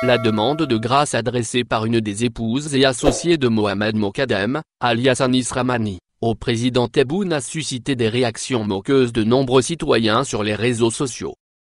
La demande de grâce adressée par une des épouses et associées de Mohamed Mokadem, alias Anis Rahmani, au président Tebboune a suscité des réactions moqueuses de nombreux citoyens sur les réseaux sociaux.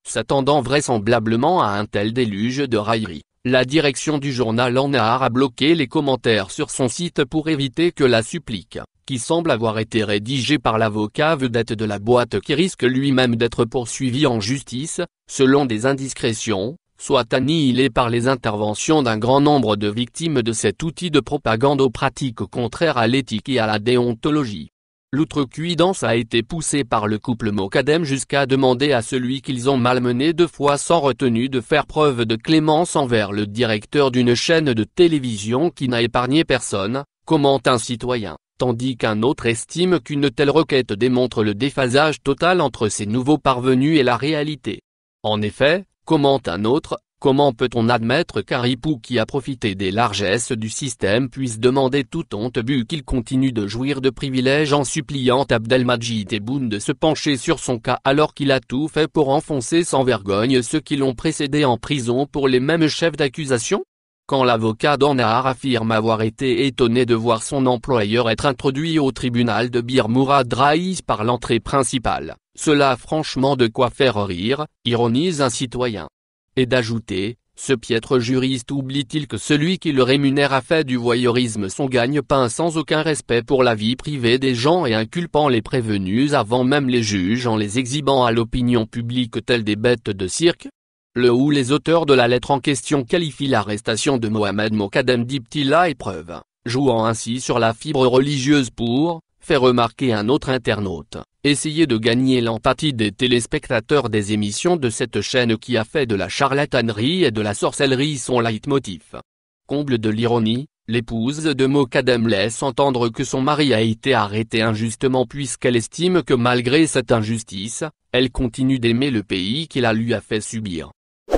S'attendant vraisemblablement à un tel déluge de railleries, la direction du journal An-Nahar a bloqué les commentaires sur son site pour éviter que la supplique, qui semble avoir été rédigée par l'avocat vedette de la boîte qui risque lui-même d'être poursuivi en justice, selon des indiscrétions, soit annihilée par les interventions d'un grand nombre de victimes de cet outil de propagande aux pratiques contraires à l'éthique et à la déontologie. L'outrecuidance a été poussée par le couple Mokadem jusqu'à demander à celui qu'ils ont malmené 2 fois sans retenue de faire preuve de clémence envers le directeur d'une chaîne de télévision qui n'a épargné personne, commente un citoyen, tandis qu'un autre estime qu'une telle requête démontre le déphasage total entre ces nouveaux parvenus et la réalité. En effet, commente un autre, comment peut-on admettre qu'Haripou qui a profité des largesses du système puisse demander toute honte vu qu'il continue de jouir de privilèges en suppliant Abdelmadjid Tebboune de se pencher sur son cas alors qu'il a tout fait pour enfoncer sans vergogne ceux qui l'ont précédé en prison pour les mêmes chefs d'accusation? Quand l'avocat d'An-Nahar affirme avoir été étonné de voir son employeur être introduit au tribunal de Bir Mourad Raïs par l'entrée principale, cela a franchement de quoi faire rire, ironise un citoyen. Et d'ajouter, ce piètre juriste oublie-t-il que celui qui le rémunère a fait du voyeurisme son gagne-pain sans aucun respect pour la vie privée des gens et inculpant les prévenus avant même les juges en les exhibant à l'opinion publique telles des bêtes de cirque? Le ou les auteurs de la lettre en question qualifient l'arrestation de Mohamed Mokadem d'Ibtila à épreuve, jouant ainsi sur la fibre religieuse pour, fait remarquer un autre internaute, essayer de gagner l'empathie des téléspectateurs des émissions de cette chaîne qui a fait de la charlatanerie et de la sorcellerie son leitmotiv. Comble de l'ironie, l'épouse de Mokadem laisse entendre que son mari a été arrêté injustement puisqu'elle estime que malgré cette injustice, elle continue d'aimer le pays qui la lui a fait subir.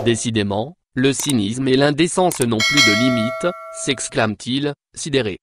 Décidément, le cynisme et l'indécence n'ont plus de limite, s'exclame-t-il, sidéré.